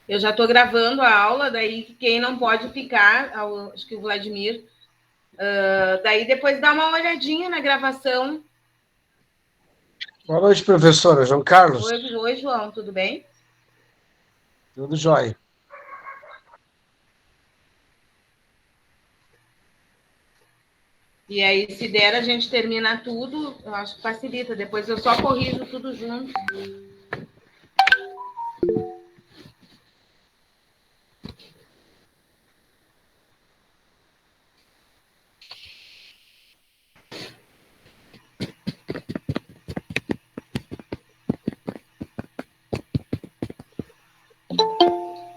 Eu já estou gravando a aula, daí quem não pode ficar, acho que o Vladimir, daí depois dá uma olhadinha na gravação. Boa noite, professora. João Carlos. Oi, João, tudo bem? Tudo jóia. E aí, se der, a gente termina tudo, eu acho que facilita. Depois eu só corrijo tudo junto.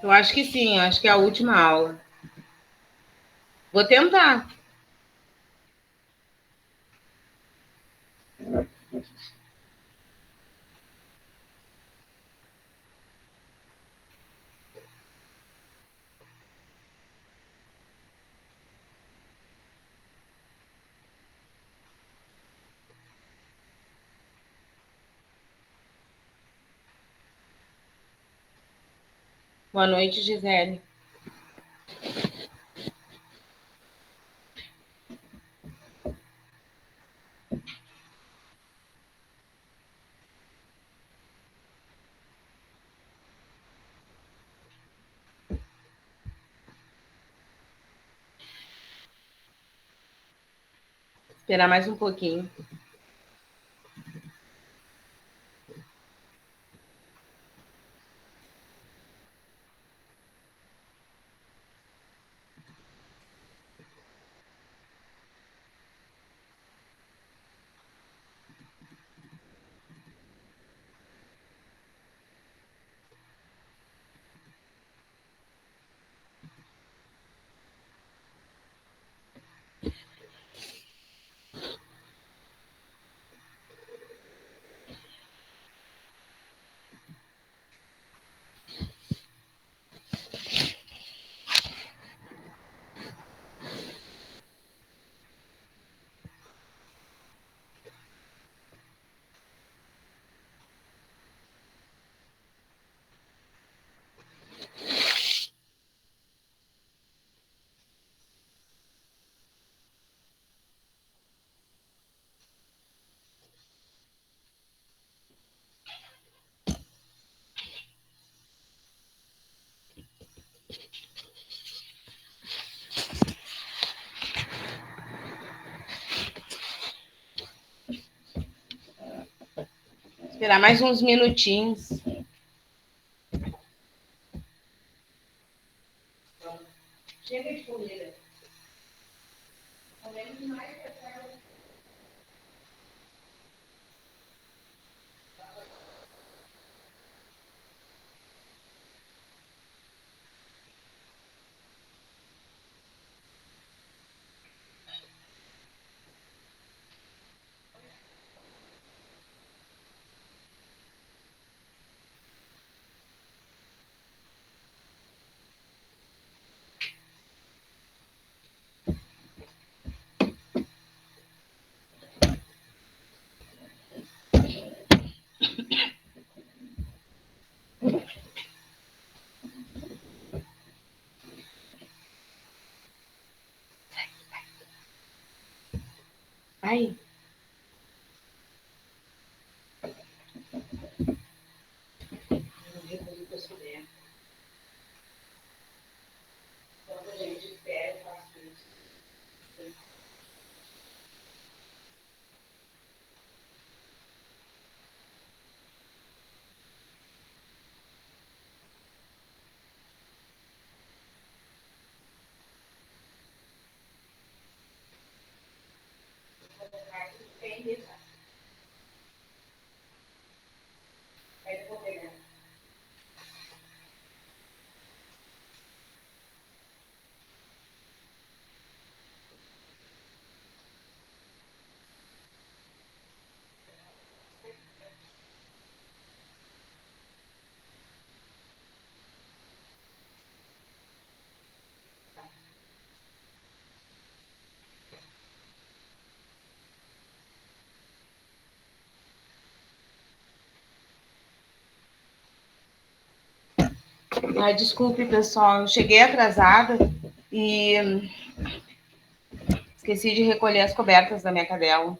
Eu acho que sim, eu acho que é a última aula. Vou tentar. Boa noite, Gisele. Esperar mais um pouquinho. Esperar mais uns minutinhos. Chega de comida. Comemos mais que a Ai. Ai, desculpe, pessoal, eu cheguei atrasada e esqueci de recolher as cobertas da minha cadela.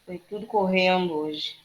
Foi tudo correndo hoje.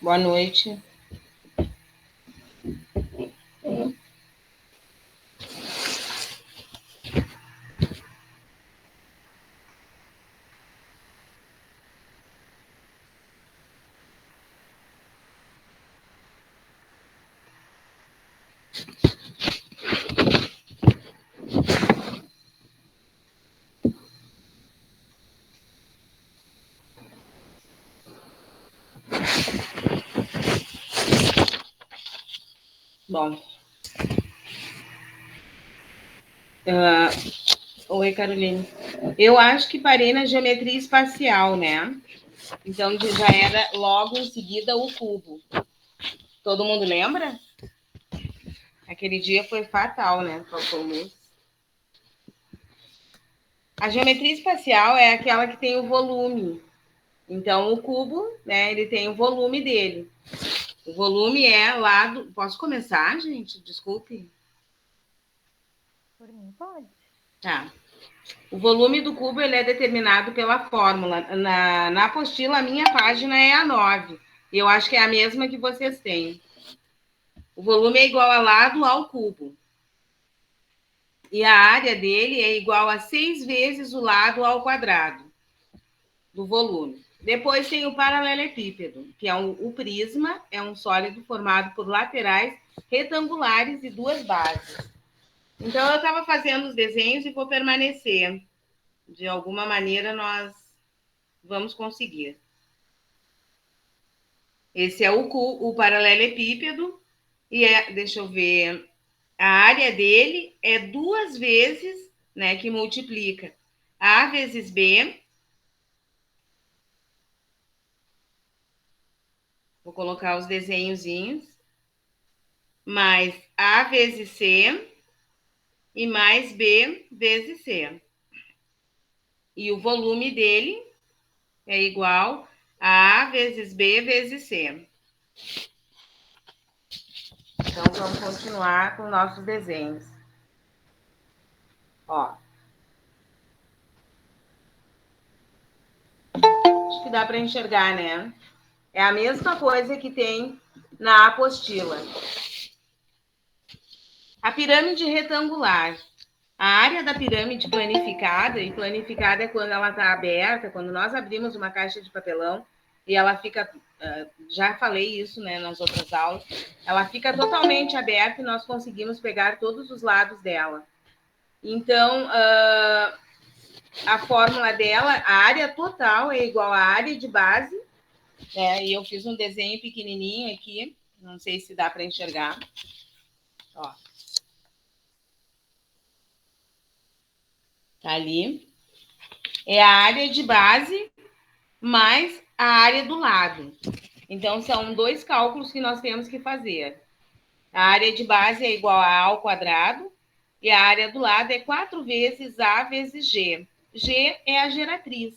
Boa noite. Bom. Oi, Caroline. Eu acho que parei na geometria espacial, né? Então já era logo em seguida o cubo. Todo mundo lembra? Aquele dia foi fatal, né? A geometria espacial é aquela que tem o volume. Então, o cubo, né, ele tem o volume dele. O volume é lá do... Posso começar, gente? Desculpe. Por mim, pode. Tá. O volume do cubo ele é determinado pela fórmula. Na apostila, a minha página é a 9. E eu acho que é a mesma que vocês têm. O volume é igual a lado ao cubo. E a área dele é igual a 6 vezes o lado ao quadrado do volume. Depois tem o paralelepípedo, que é o prisma, é um sólido formado por laterais retangulares e duas bases. Então, eu estava fazendo os desenhos e vou permanecer. De alguma maneira, nós vamos conseguir. Esse é o paralelepípedo, e deixa eu ver, a área dele é 2 vezes, né, que multiplica A vezes B. Vou colocar os desenhozinhos. Mais A vezes C e mais B vezes C. E o volume dele é igual a A vezes B vezes C. Então, vamos continuar com nossos desenhos. Ó. Acho que dá para enxergar, né? É a mesma coisa que tem na apostila. A pirâmide retangular. A área da pirâmide planificada, e planificada é quando ela está aberta, quando nós abrimos uma caixa de papelão e ela fica, já falei isso, né, nas outras aulas, ela fica totalmente aberta e nós conseguimos pegar todos os lados dela. Então, a fórmula dela, a área total é igual à área de base, né, e eu fiz um desenho pequenininho aqui, não sei se dá para enxergar. Ó. Tá ali. É a área de base mais a área do lado. Então, são 2 cálculos que nós temos que fazer. A área de base é igual a ao quadrado e a área do lado é 4 vezes A vezes G. G é a geratriz.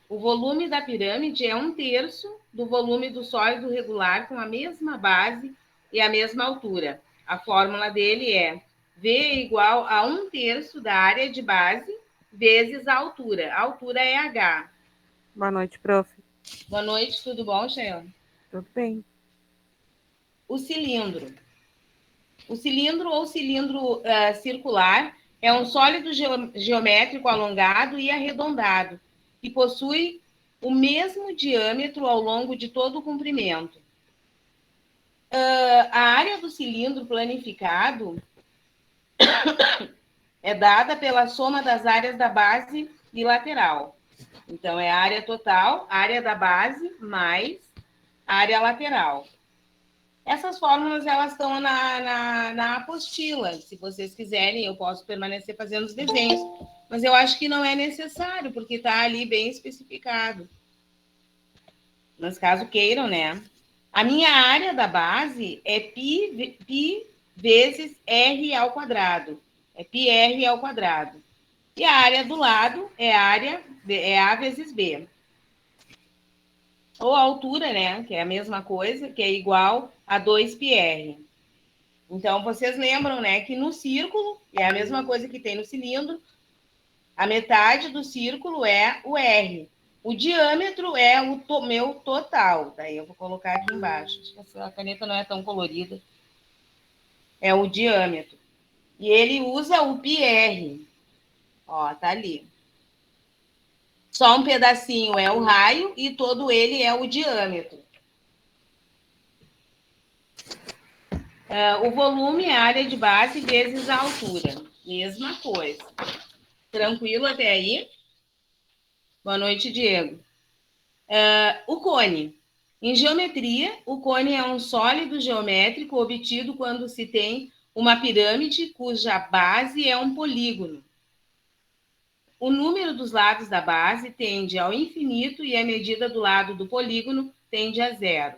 O volume da pirâmide é 1/3 do volume do sólido regular com a mesma base e a mesma altura. A fórmula dele é V igual a 1/3 da área de base vezes a altura. A altura é H. Boa noite, prof. Boa noite, tudo bom, Sheila? Tudo bem. o cilindro. O cilindro ou cilindro circular é um sólido geométrico alongado e arredondado, que possui o mesmo diâmetro ao longo de todo o comprimento. A área do cilindro planificado é dada pela soma das áreas da base e lateral. Então, é a área total, área da base, mais área lateral. Essas fórmulas, elas estão na apostila. Se vocês quiserem, eu posso permanecer fazendo os desenhos. Mas eu acho que não é necessário, porque está ali bem especificado. Mas caso queiram, né? A minha área da base é π vezes r ao quadrado. É πr ao quadrado. E a área do lado é A vezes B. Ou a altura, né? Que é a mesma coisa, que é igual a 2πr. Então, vocês lembram, né? Que no círculo, é a mesma coisa que tem no cilindro, a metade do círculo é o R. O diâmetro é o meu total. Daí eu vou colocar aqui embaixo. Acho que essa caneta não é tão colorida. É o diâmetro. E ele usa o πr. Ó, tá ali. Só um pedacinho é o raio e todo ele é o diâmetro. O volume é a área de base vezes a altura. Mesma coisa. Tranquilo até aí? Boa noite, Diego. O cone. Em geometria, o cone é um sólido geométrico obtido quando se tem uma pirâmide cuja base é um polígono. O número dos lados da base tende ao infinito e a medida do lado do polígono tende a zero.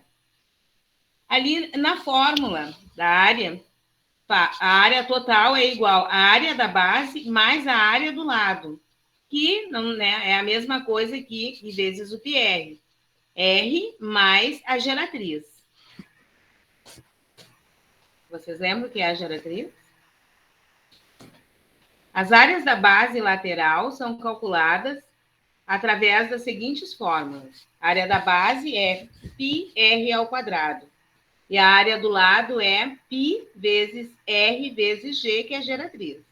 Ali na fórmula da área, a área total é igual à área da base mais a área do lado, que não, né, é a mesma coisa que vezes o πr. R mais a geratriz. Vocês lembram o que é a geratriz? As áreas da base lateral são calculadas através das seguintes fórmulas. A área da base é πr ao quadrado. E a área do lado é π vezes r vezes g, que é a geratriz.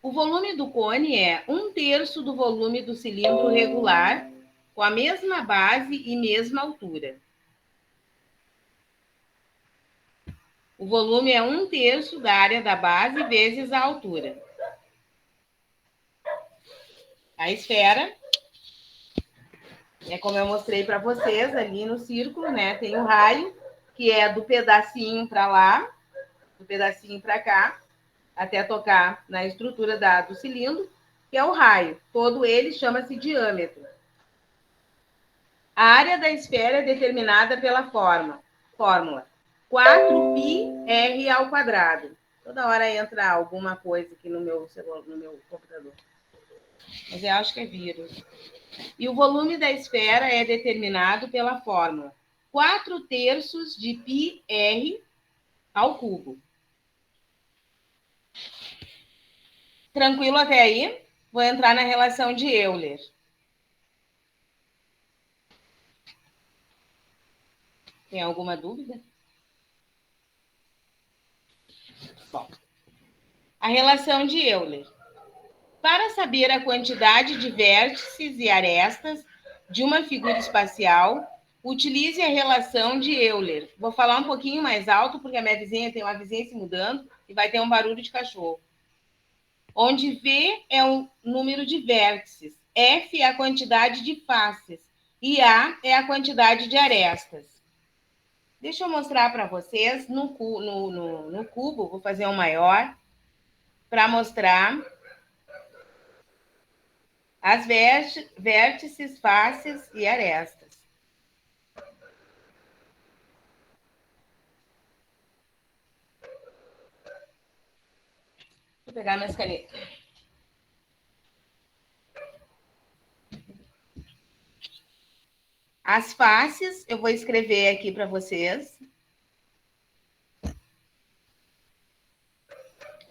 O volume do cone é 1/3 do volume do cilindro regular, com a mesma base e mesma altura. O volume é 1/3 da área da base vezes a altura. A esfera, é como eu mostrei para vocês ali no círculo, né? Tem o raio, que é do pedacinho para lá, do pedacinho para cá, até tocar na estrutura do cilindro, que é o raio. Todo ele chama-se diâmetro. A área da esfera é determinada pela fórmula 4πr ao quadrado. Toda hora entra alguma coisa aqui no meu celular, no meu computador. Mas eu acho que é vírus. E o volume da esfera é determinado pela fórmula 4/3 de πr ao cubo. Tranquilo até aí? Vou entrar na relação de Euler. Tem alguma dúvida? Bom, a relação de Euler. Para saber a quantidade de vértices e arestas de uma figura espacial, utilize a relação de Euler. Vou falar um pouquinho mais alto, porque a minha vizinha tem uma vizinha se mudando e vai ter um barulho de cachorro. Onde V é o número de vértices, F é a quantidade de faces e A é a quantidade de arestas. Deixa eu mostrar para vocês no cubo, vou fazer um maior, para mostrar as vértices, faces e arestas. Vou pegar minhas canetas. As faces, eu vou escrever aqui para vocês.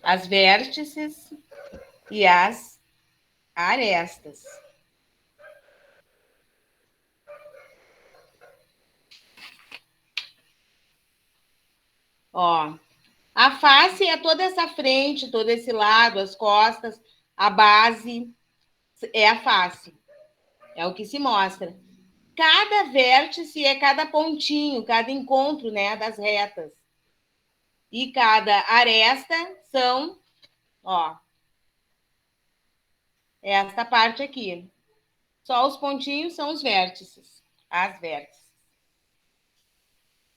As vértices e as arestas. Ó, a face é toda essa frente, todo esse lado, as costas, a base é a face. É o que se mostra. Cada vértice é cada pontinho, cada encontro, né, das retas. E cada aresta são, ó, esta parte aqui. Só os pontinhos são os vértices, as vértices.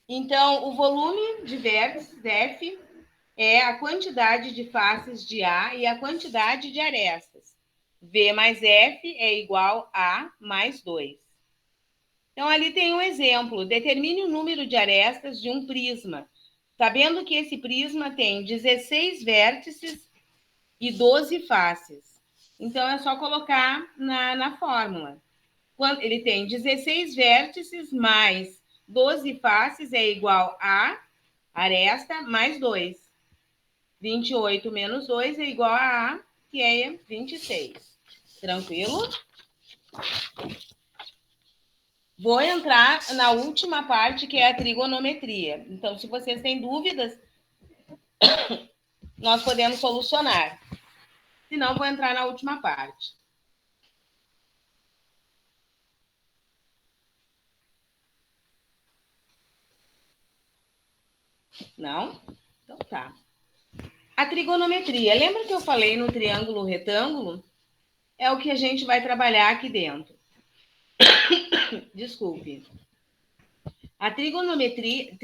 Então, o volume de vértices F é a quantidade de faces de A e a quantidade de arestas. V mais F é igual a mais 2. Então, ali tem um exemplo. Determine o número de arestas de um prisma, sabendo que esse prisma tem 16 vértices e 12 faces. Então, é só colocar na fórmula. Ele tem 16 vértices mais 12 faces é igual a aresta mais 2. 28 menos 2 é igual a, que é 26. Tranquilo? Vou entrar na última parte, que é a trigonometria. Então, se vocês têm dúvidas, nós podemos solucionar. Se não, vou entrar na última parte. Não? Então tá. A trigonometria. Lembra que eu falei no triângulo retângulo? É o que a gente vai trabalhar aqui dentro. Desculpe. A trigonometria,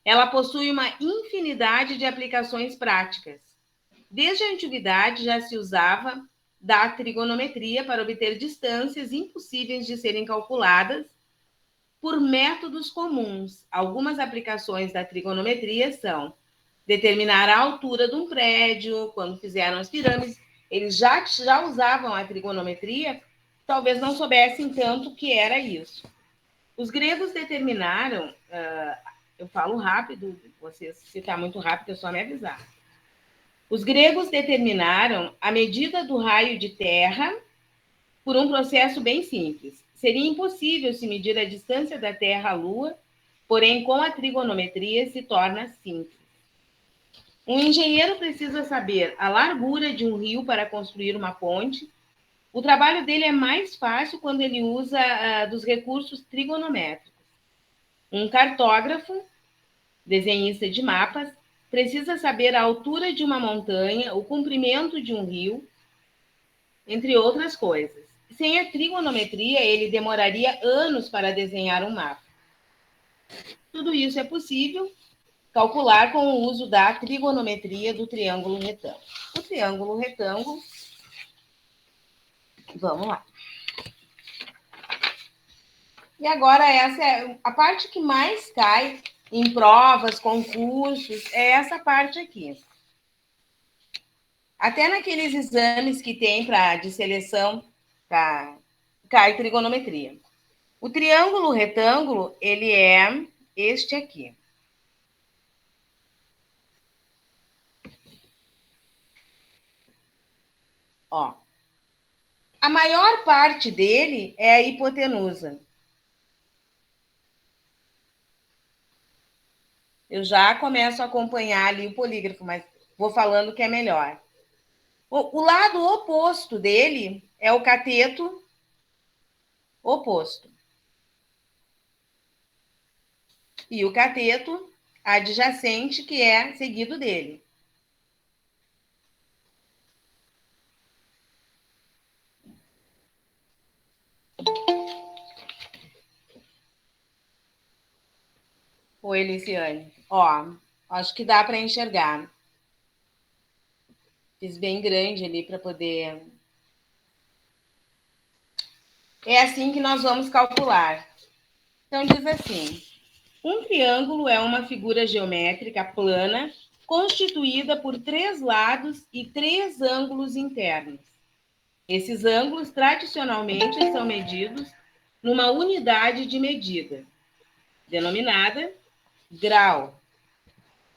ela possui uma infinidade de aplicações práticas. Desde a antiguidade já se usava da trigonometria para obter distâncias impossíveis de serem calculadas por métodos comuns. Algumas aplicações da trigonometria são determinar a altura de um prédio. Quando fizeram as pirâmides, eles já usavam a trigonometria, talvez não soubessem tanto o que era isso. Os gregos determinaram, eu falo rápido, se está muito rápido é só me avisar. Os gregos determinaram a medida do raio de terra por um processo bem simples. Seria impossível se medir a distância da Terra à Lua, porém, com a trigonometria se torna simples. Um engenheiro precisa saber a largura de um rio para construir uma ponte. O trabalho dele é mais fácil quando ele usa dos recursos trigonométricos. Um cartógrafo, desenhista de mapas, precisa saber a altura de uma montanha, o comprimento de um rio, entre outras coisas. Sem a trigonometria, ele demoraria anos para desenhar um mapa. Tudo isso é possível calcular com o uso da trigonometria do triângulo retângulo. O triângulo retângulo, vamos lá. E agora essa é a parte que mais cai em provas, concursos, é essa parte aqui. Até naqueles exames que tem de seleção, cai trigonometria. O triângulo retângulo, ele é este aqui. Ó. A maior parte dele é a hipotenusa. Eu já começo a acompanhar ali o polígrafo, mas vou falando que é melhor. O lado oposto dele é o cateto oposto. E o cateto adjacente, que é seguido dele. Oi, Elisiane. Ó, acho que dá para enxergar. Fiz bem grande ali para poder... É assim que nós vamos calcular. Então, diz assim: um triângulo é uma figura geométrica plana constituída por 3 lados e 3 ângulos internos. Esses ângulos, tradicionalmente, são medidos numa unidade de medida, denominada grau.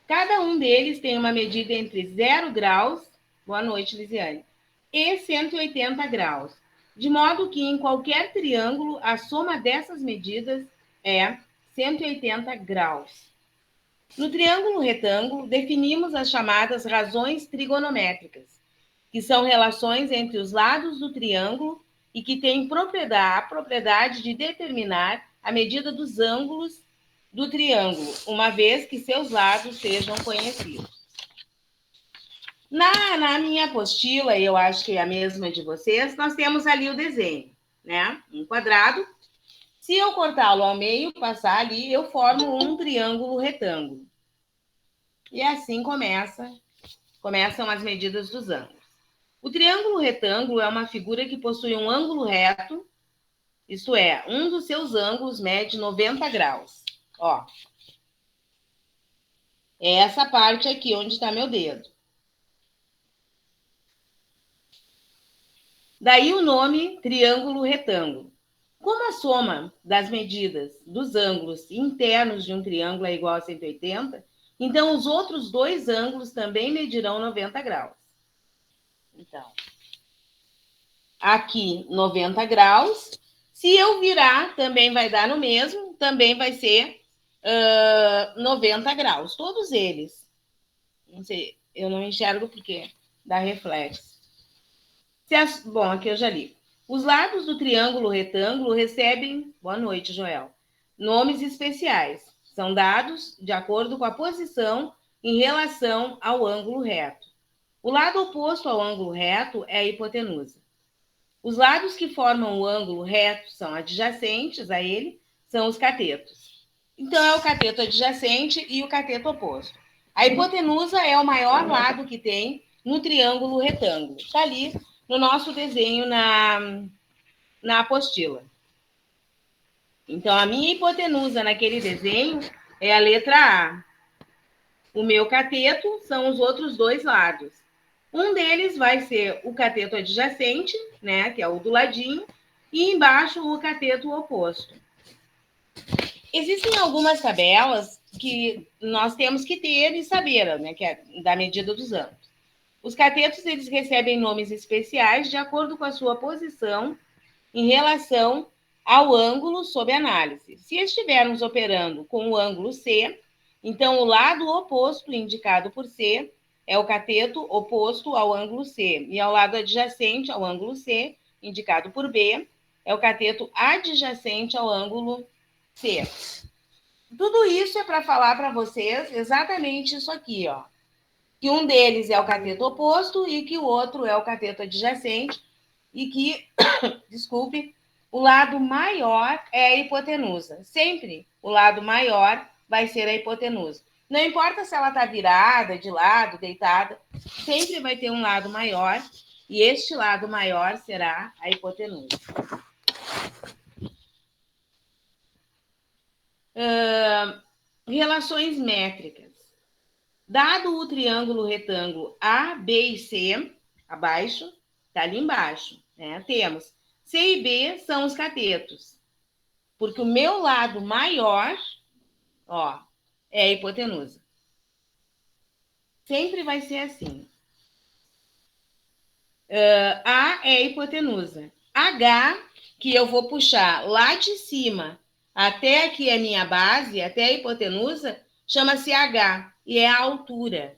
Cada um deles tem uma medida entre 0 graus, boa noite, Lisiane, e 180 graus, de modo que em qualquer triângulo a soma dessas medidas é 180 graus. No triângulo retângulo, definimos as chamadas razões trigonométricas, que são relações entre os lados do triângulo e que têm a propriedade de determinar a medida dos ângulos do triângulo, uma vez que seus lados sejam conhecidos. Na minha apostila, eu acho que é a mesma de vocês, nós temos ali o desenho, né? Um quadrado. Se eu cortá-lo ao meio, passar ali, eu formo um triângulo retângulo. E assim começam as medidas dos ângulos. O triângulo retângulo é uma figura que possui um ângulo reto, isto é, um dos seus ângulos mede 90 graus. Ó, é essa parte aqui onde está meu dedo. Daí o nome triângulo retângulo. Como a soma das medidas dos ângulos internos de um triângulo é igual a 180, então os outros dois ângulos também medirão 90 graus. Então, aqui 90 graus. Se eu virar, também vai dar no mesmo, também vai ser 90 graus, todos eles. Não sei, eu não enxergo porque dá reflexo. Bom, aqui eu já li. Os lados do triângulo retângulo recebem, boa noite, Joel, nomes especiais. São dados de acordo com a posição em relação ao ângulo reto. O lado oposto ao ângulo reto é a hipotenusa. Os lados que formam o ângulo reto são adjacentes a ele, são os catetos. Então, é o cateto adjacente e o cateto oposto. A hipotenusa é o maior lado que tem no triângulo retângulo. Está ali no nosso desenho na apostila. Então, a minha hipotenusa naquele desenho é a letra A. O meu cateto são os outros dois lados. Um deles vai ser o cateto adjacente, né, que é o do ladinho, e embaixo o cateto oposto. Existem algumas tabelas que nós temos que ter e saber, né, que é da medida dos ângulos. Os catetos, eles recebem nomes especiais de acordo com a sua posição em relação ao ângulo sob análise. Se estivermos operando com o ângulo C, então o lado oposto indicado por C é o cateto oposto ao ângulo C, e ao lado adjacente ao ângulo C, indicado por B, é o cateto adjacente ao ângulo C. Tudo isso é para falar para vocês exatamente isso aqui, ó. Que um deles é o cateto oposto e que o outro é o cateto adjacente e que, desculpe, o lado maior é a hipotenusa. Sempre o lado maior vai ser a hipotenusa. Não importa se ela está virada, de lado, deitada, sempre vai ter um lado maior e este lado maior será a hipotenusa. Relações métricas. Dado o triângulo retângulo A, B e C, abaixo, está ali embaixo, né? Temos C e B são os catetos, porque o meu lado maior, ó, é a hipotenusa. Sempre vai ser assim. A é a hipotenusa. H, que eu vou puxar lá de cima até aqui a minha base, até a hipotenusa, chama-se H, e é a altura.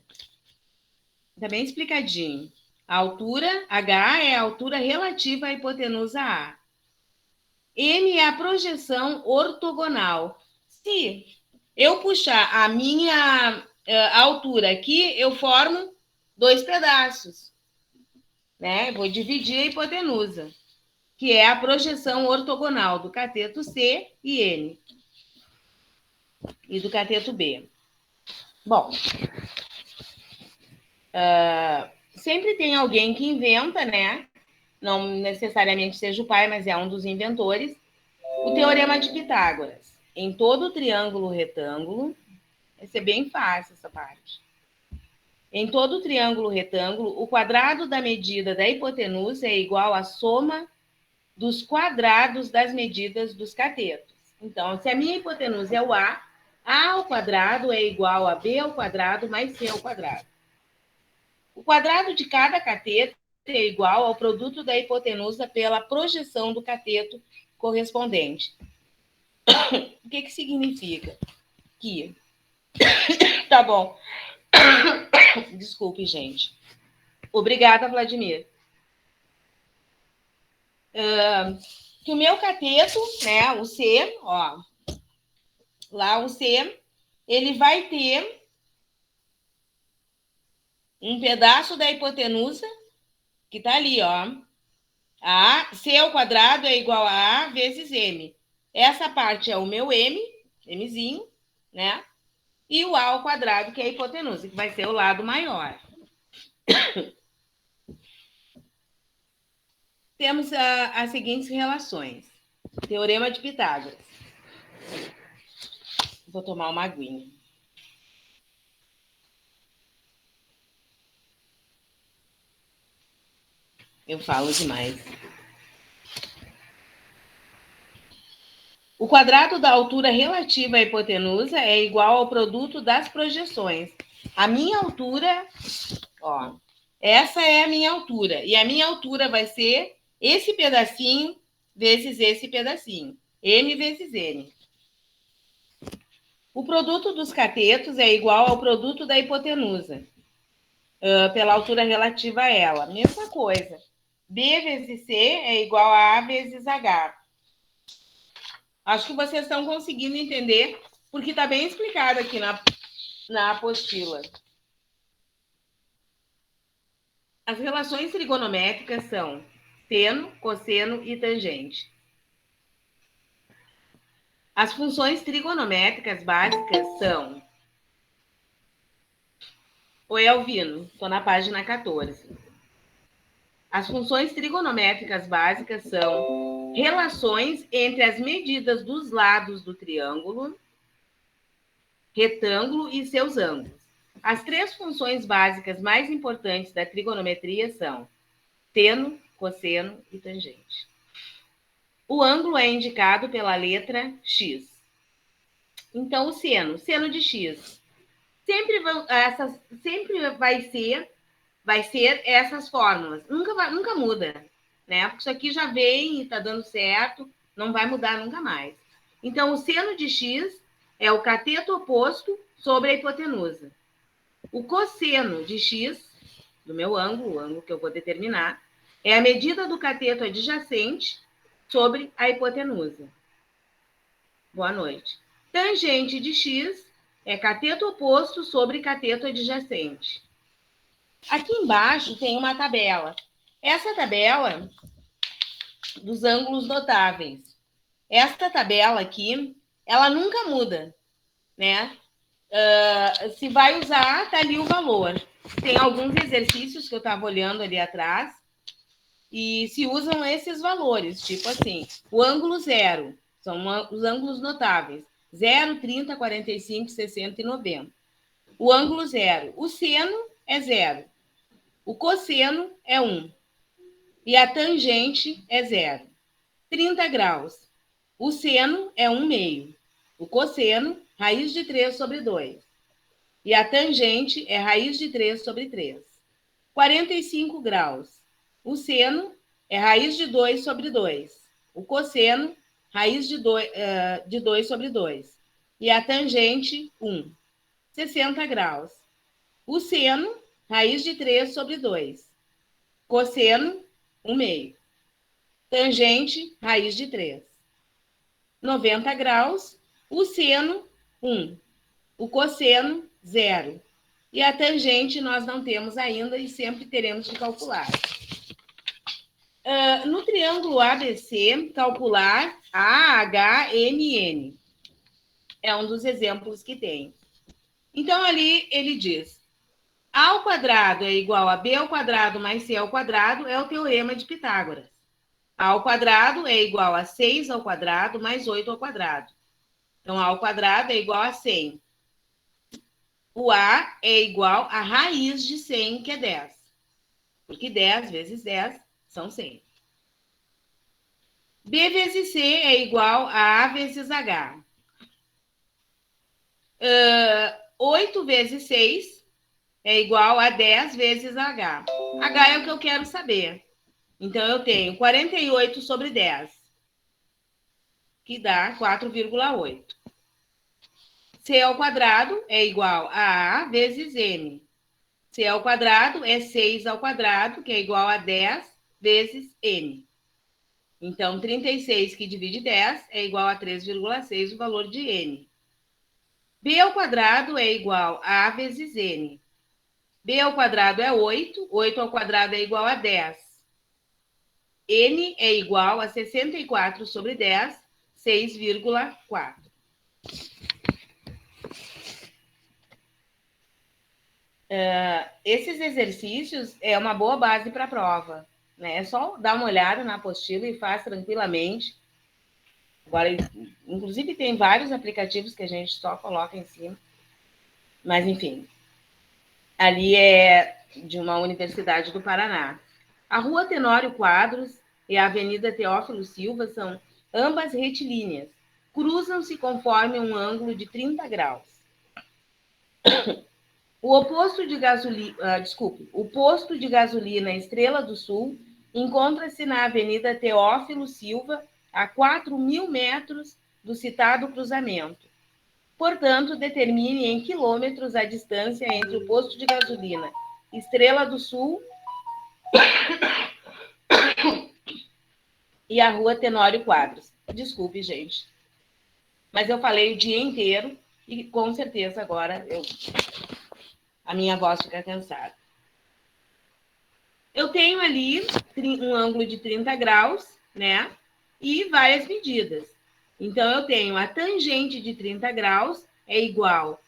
Está bem explicadinho. A altura, H, é a altura relativa à hipotenusa A. M é a projeção ortogonal. Se eu puxar a minha altura aqui, eu formo dois pedaços, né? Vou dividir a hipotenusa, que é a projeção ortogonal do cateto C e N. E do cateto B. Bom, sempre tem alguém que inventa, né? Não necessariamente seja o pai, mas é um dos inventores, o teorema de Pitágoras. Em todo triângulo retângulo, vai ser bem fácil essa parte. Em todo triângulo retângulo, o quadrado da medida da hipotenusa é igual à soma dos quadrados das medidas dos catetos. Então, se a minha hipotenusa é o A ao quadrado é igual a B ao quadrado mais C ao quadrado. O quadrado de cada cateto é igual ao produto da hipotenusa pela projeção do cateto correspondente. O que significa? Que Tá bom. Desculpe, gente. Obrigada, Vladimir. Que o meu cateto, né, o C, ó, lá o C, ele vai ter um pedaço da hipotenusa, que tá ali, ó. C ao quadrado é igual a vezes M. Essa parte é o meu M, Mzinho, né? E o A ao quadrado, que é a hipotenusa, que vai ser o lado maior. Temos as seguintes relações. Teorema de Pitágoras. Vou tomar uma aguinha. Eu falo demais. O quadrado da altura relativa à hipotenusa é igual ao produto das projeções. A minha altura, ó, essa é a minha altura. E a minha altura vai ser esse pedacinho vezes esse pedacinho. M vezes N. O produto dos catetos é igual ao produto da hipotenusa, pela altura relativa a ela. Mesma coisa. B vezes C é igual a vezes H. Acho que vocês estão conseguindo entender, porque está bem explicado aqui na apostila. As relações trigonométricas são seno, cosseno e tangente. As funções trigonométricas básicas são... Oi, Alvino, estou na página 14. As funções trigonométricas básicas são relações entre as medidas dos lados do triângulo, retângulo e seus ângulos. As três funções básicas mais importantes da trigonometria são seno, cosseno e tangente. O ângulo é indicado pela letra X. Então, o seno de X, sempre vai ser essas fórmulas. Nunca muda, né? Porque isso aqui já vem e está dando certo, não vai mudar nunca mais. Então, o seno de X é o cateto oposto sobre a hipotenusa. O cosseno de X, do meu ângulo, o ângulo que eu vou determinar, é a medida do cateto adjacente sobre a hipotenusa. Boa noite. Tangente de X é cateto oposto sobre cateto adjacente. Aqui embaixo tem uma tabela. Essa tabela dos ângulos notáveis. Esta tabela aqui, ela nunca muda, né? Se vai usar, tá ali o valor. Tem alguns exercícios que eu estava olhando ali atrás e se usam esses valores, tipo assim, o ângulo zero, são os ângulos notáveis, 0, 30, 45, 60 e 90. O ângulo zero, o seno é 0, o cosseno é 1 e a tangente é 0. 30 graus, o seno é 1/2, o cosseno, raiz de 3 sobre 2. E a tangente é raiz de 3 sobre 3. 45 graus. O seno é raiz de 2 sobre 2. O cosseno, raiz de 2 sobre 2. E a tangente, 1. 60 graus. O seno, raiz de 3 sobre 2. Cosseno, 1/2. Tangente, raiz de 3. 90 graus. O seno, 1. O cosseno, 0. E a tangente nós não temos ainda e sempre teremos que calcular. No triângulo ABC, calcular AHMN. É um dos exemplos que tem. Então, ali ele diz, A ao quadrado é igual a B ao quadrado mais C ao quadrado, é o teorema de Pitágoras. A ao quadrado é igual a 6 ao quadrado mais 8 ao quadrado. Então, A ao quadrado é igual a 100. O A é igual a raiz de 100, que é 10. Porque 10 vezes 10 são 100. B vezes C é igual a vezes H. 8 vezes 6 é igual a 10 vezes H. H é o que eu quero saber. Então, eu tenho 48 sobre 10, que dá 4,8. C ao quadrado é igual a A vezes M. C ao quadrado é 6 ao quadrado, que é igual a 10 vezes M. Então, 36 que divide 10 é igual a 3,6 o valor de N. B ao quadrado é igual a A vezes N. B ao quadrado é 8, 8 ao quadrado é igual a 10. N é igual a 64 sobre 10, 6,4. Esses exercícios é uma boa base para a prova, né? É só dar uma olhada na apostila e faz tranquilamente. Agora, inclusive, tem vários aplicativos que a gente só coloca em cima. Mas, enfim, ali é de uma universidade do Paraná. A Rua Tenório Quadros e a Avenida Teófilo Silva são ambas retilíneas. Cruzam-se conforme um ângulo de 30 graus. O posto de gasolina Estrela do Sul encontra-se na Avenida Teófilo Silva, a 4.000 metros do citado cruzamento. Portanto, determine em quilômetros a distância entre o posto de gasolina Estrela do Sul e a Rua Tenório Quadros. Desculpe, gente. Mas eu falei o dia inteiro e com certeza agora a minha voz fica cansada. Eu tenho ali um ângulo de 30 graus, né? E várias medidas. Então, eu tenho a tangente de 30 graus é igual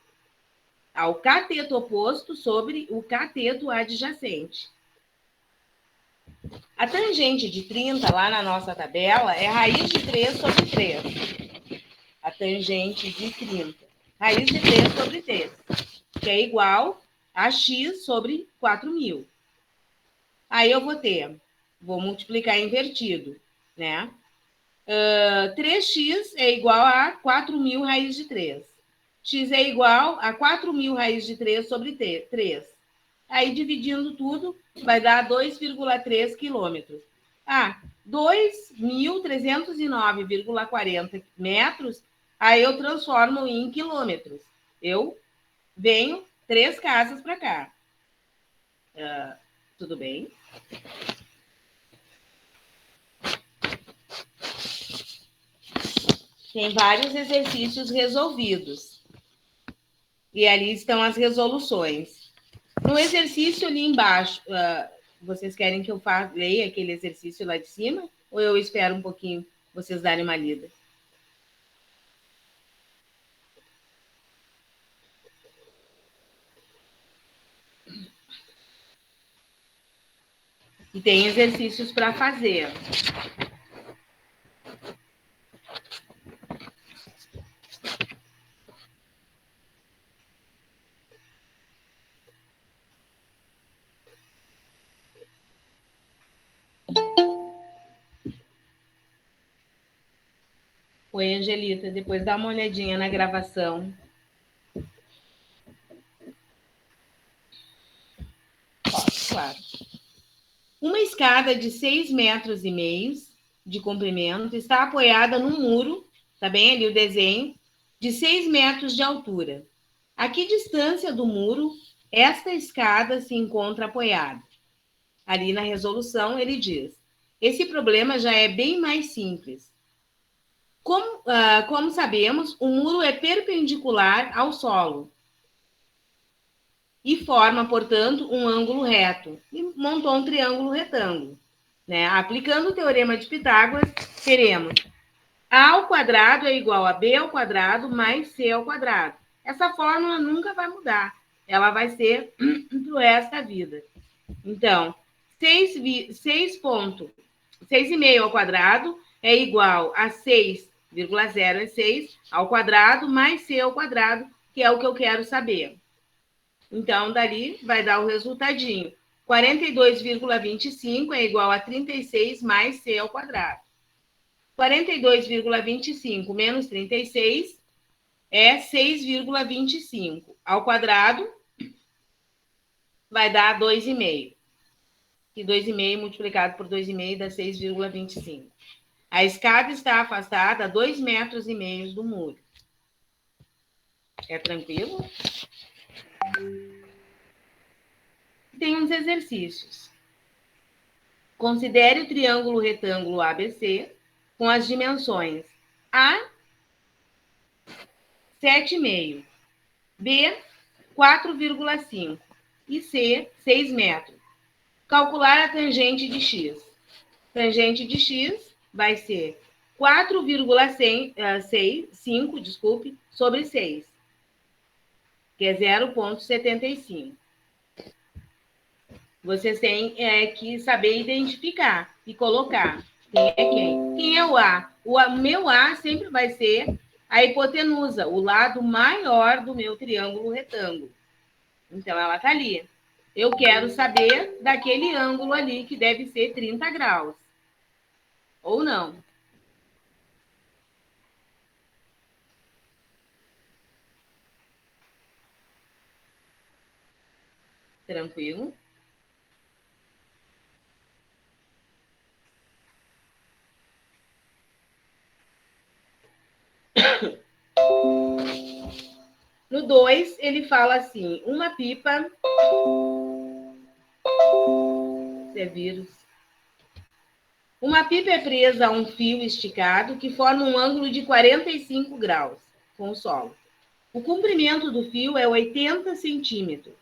ao cateto oposto sobre o cateto adjacente. A tangente de 30, lá na nossa tabela, é raiz de 3 sobre 3. A tangente de 30. Raiz de 3 sobre 3, que é igual a x sobre 4.000. Aí eu vou multiplicar invertido, né? 3x é igual a 4.000 raiz de 3. X é igual a 4.000 raiz de 3 sobre 3. Aí, dividindo tudo, vai dar 2,3 quilômetros. 2.309,40 metros, aí eu transformo em quilômetros. Eu venho 3 casas para cá. Tudo bem? Tem vários exercícios resolvidos. E ali estão as resoluções. No exercício ali embaixo, vocês querem que eu leia aquele exercício lá de cima? Ou eu espero um pouquinho vocês darem uma lida? E tem exercícios para fazer. Oi, Angelita, depois dá uma olhadinha na gravação. Claro. Uma escada de 6,5 metros de comprimento está apoiada num muro, tá bem ali o desenho, de 6 metros de altura. A que distância do muro esta escada se encontra apoiada? Ali na resolução ele diz: esse problema já é bem mais simples. Como sabemos, o muro é perpendicular ao solo e forma, portanto, um ângulo reto. E montou um triângulo retângulo. Né? Aplicando o teorema de Pitágoras, teremos A ao quadrado é igual a B ao quadrado mais C ao quadrado. Essa fórmula nunca vai mudar. Ela vai ser pro resto da vida. Então, 6,5 ao quadrado é igual a 6,06 ao quadrado mais C ao quadrado, que é o que eu quero saber. Então, dali vai dar o resultadinho. 42,25 é igual a 36 mais C ao quadrado. 42,25 menos 36 é 6,25. Ao quadrado vai dar 2,5. E 2,5 multiplicado por 2,5 dá 6,25. A escada está afastada a 2,5 metros do muro. É tranquilo? Tem uns exercícios. Considere o triângulo retângulo ABC com as dimensões A, 7,5, B, 4,5 e C, 6 metros. Calcular a tangente de X. Tangente de X vai ser 4,5, desculpe, sobre 6, que é 0,75. Vocês têm que saber identificar e colocar quem é quem. Quem é o A? O meu A sempre vai ser a hipotenusa, o lado maior do meu triângulo retângulo. Então, ela está ali. Eu quero saber daquele ângulo ali, que deve ser 30 graus. Ou não. Tranquilo? No 2, ele fala assim, uma pipa... Isso é vírus. Uma pipa é presa a um fio esticado que forma um ângulo de 45 graus com o solo. O comprimento do fio é 80 centímetros.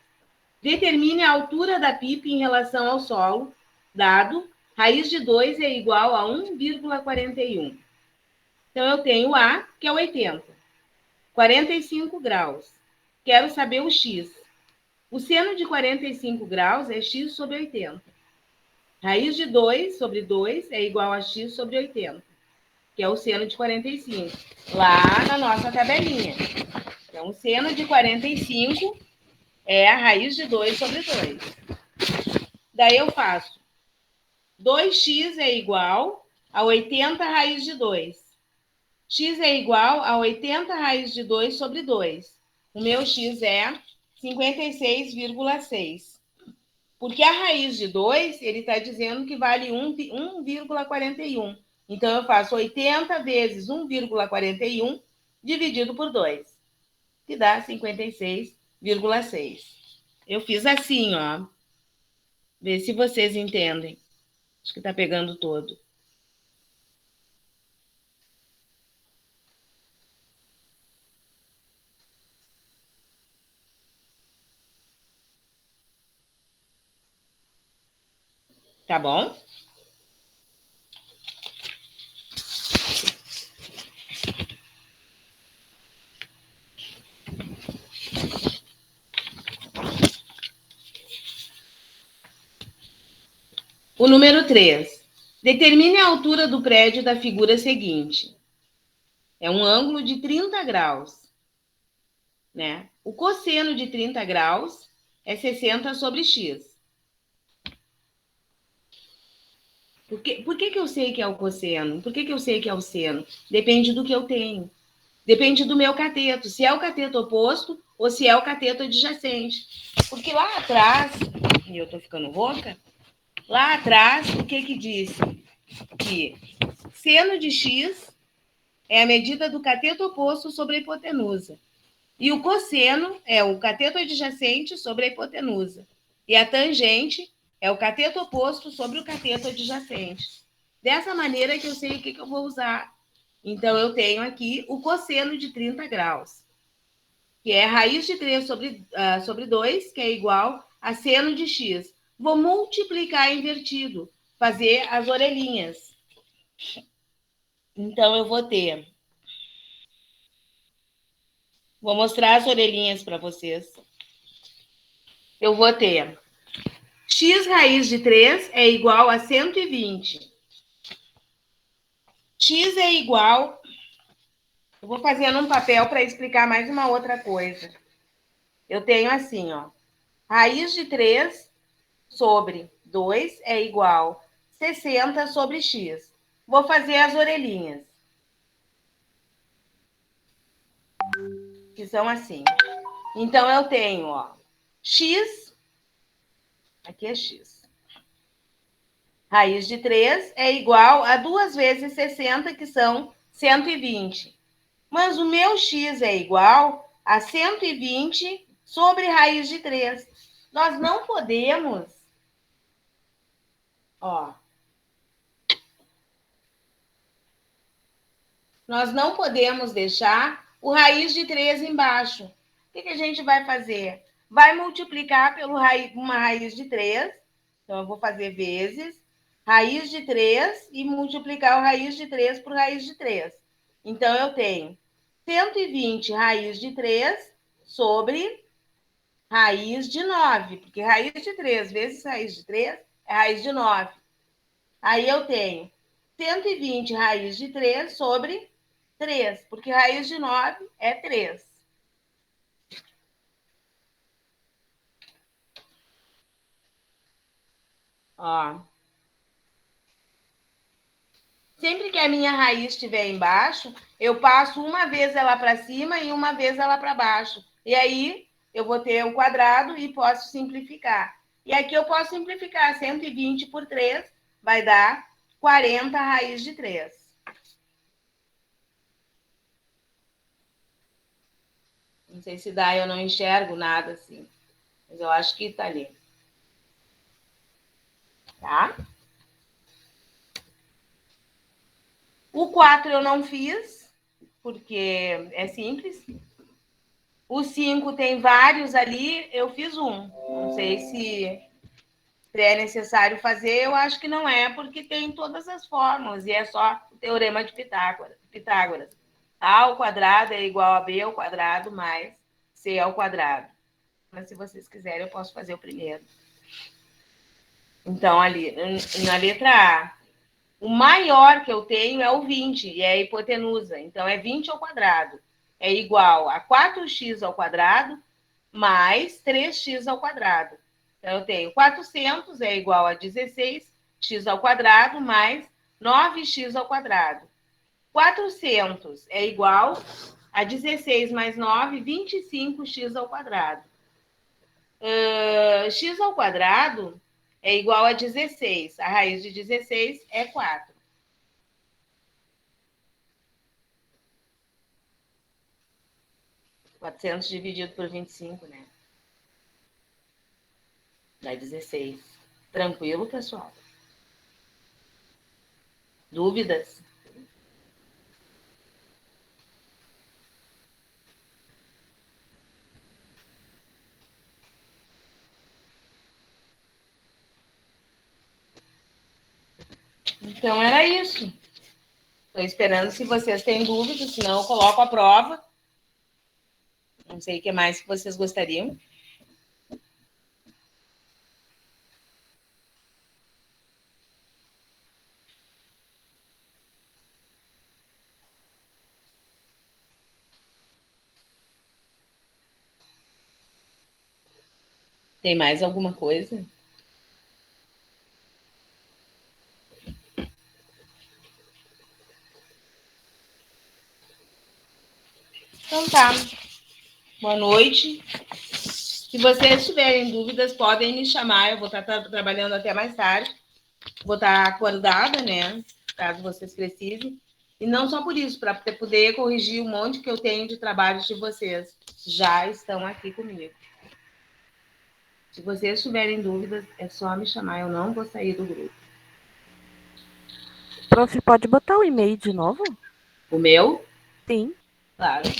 Determine a altura da pipa em relação ao solo, dado raiz de 2 é igual a 1,41. Então, eu tenho A, que é 80. 45 graus. Quero saber o X. O seno de 45 graus é X sobre 80. Raiz de 2 sobre 2 é igual a X sobre 80, que é o seno de 45, lá na nossa tabelinha. Então, o seno de 45 é a raiz de 2 sobre 2. Daí eu faço 2x é igual a 80 raiz de 2. X é igual a 80 raiz de 2 sobre 2. O meu x é 56,6. Porque a raiz de 2, ele está dizendo que vale 1,41. Então, eu faço 80 vezes 1,41 dividido por 2, que dá 56,6. Eu fiz assim, ó. Vê se vocês entendem. Acho que está pegando todo. Tá bom? O número 3. Determine a altura do prédio da figura seguinte. É um ângulo de 30 graus. Né? O cosseno de 30 graus é 60 sobre x. Por que eu sei que é o cosseno? Por que eu sei que é o seno? Depende do que eu tenho. Depende do meu cateto. Se é o cateto oposto ou se é o cateto adjacente. Porque lá atrás, e eu tô ficando rouca, lá atrás, o que disse? Que seno de x é a medida do cateto oposto sobre a hipotenusa. E o cosseno é o cateto adjacente sobre a hipotenusa. E a tangente é o cateto oposto sobre o cateto adjacente. Dessa maneira que eu sei o que eu vou usar. Então, eu tenho aqui o cosseno de 30 graus, que é raiz de 3 sobre 2, que é igual a seno de x. Vou multiplicar invertido, fazer as orelhinhas. Então, eu vou ter... Vou mostrar as orelhinhas para vocês. Eu vou ter x raiz de 3 é igual a 120. X é igual... Eu vou fazendo um papel para explicar mais uma outra coisa. Eu tenho assim, ó. Raiz de 3 sobre 2 é igual a 60 sobre x. Vou fazer as orelhinhas. Que são assim. Então, eu tenho, ó, x... Aqui é x. Raiz de 3 é igual a 2 vezes 60, que são 120. Mas o meu x é igual a 120 sobre raiz de 3. Nós não podemos... Ó. Nós não podemos deixar o raiz de 3 embaixo. O que a gente vai fazer? Vai multiplicar pelo uma raiz de 3. Então, eu vou fazer vezes raiz de 3 e multiplicar o raiz de 3 por raiz de 3. Então, eu tenho 120 raiz de 3 sobre raiz de 9. Porque raiz de 3 vezes raiz de 3 é raiz de 9. Aí eu tenho 120 raiz de 3 sobre 3, porque raiz de 9 é 3. Ó. Sempre que a minha raiz estiver embaixo, eu passo uma vez ela para cima e uma vez ela para baixo. E aí eu vou ter um quadrado e posso simplificar. E aqui eu posso simplificar 120 por 3, vai dar 40 raiz de 3. Não sei se dá, eu não enxergo nada assim. Mas eu acho que tá ali. Tá? O 4 eu não fiz, porque é simples. O 5 tem vários ali, eu fiz um. Não sei se é necessário fazer, eu acho que não é, porque tem todas as fórmulas, e é só o teorema de Pitágoras. A ao quadrado é igual a B ao quadrado mais C ao quadrado. Mas se vocês quiserem, eu posso fazer o primeiro. Então, ali, na letra A, o maior que eu tenho é o 20, e é a hipotenusa. Então, é 20 ao quadrado. É igual a 4x ao quadrado mais 3x ao quadrado. Então, eu tenho 400 é igual a 16x ao quadrado mais 9x ao quadrado. 400 é igual a 16 mais 9, 25x ao quadrado. X ao quadrado é igual a 16. A raiz de 16 é 4. Quatrocentos dividido por 25, né? Dá 16. Tranquilo, pessoal? Dúvidas? Então, era isso. Estou esperando se vocês têm dúvidas, senão eu coloco a prova. Não sei o que mais que vocês gostariam. Tem mais alguma coisa? Então tá. Boa noite. Se vocês tiverem dúvidas, podem me chamar. Eu vou estar trabalhando até mais tarde. Vou estar acordada, né? Caso vocês precisem. E não só por isso, para poder corrigir um monte que eu tenho de trabalhos de vocês. Já estão aqui comigo. Se vocês tiverem dúvidas, é só me chamar. Eu não vou sair do grupo. Prof, pode botar o e-mail de novo? O meu? Sim. Claro.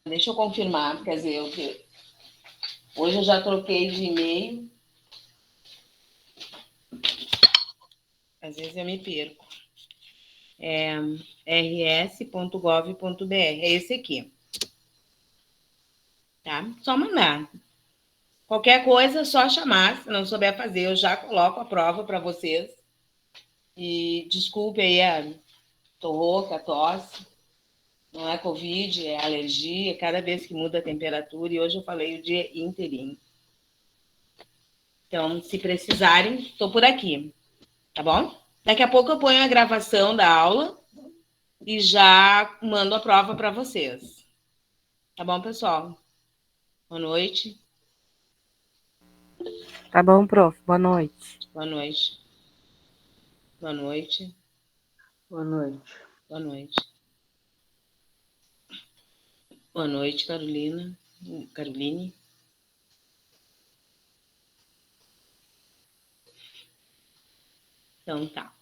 Deixa eu confirmar, quer dizer, hoje eu já troquei de e-mail. Às vezes eu me perco. É rs.gov.br. É esse aqui. Tá? Só mandar. Qualquer coisa, só chamar. Se não souber fazer, eu já coloco a prova para vocês. E desculpe aí, tô rouca, tosse. Não é Covid, é alergia. Cada vez que muda a temperatura. E hoje eu falei o dia inteirinho. Então, se precisarem, estou por aqui, tá bom? Daqui a pouco eu ponho a gravação da aula e já mando a prova para vocês. Tá bom, pessoal? Boa noite. Tá bom, prof. Boa noite. Boa noite. Boa noite. Boa noite. Boa noite. Boa noite, Carolina. Caroline. Então tá.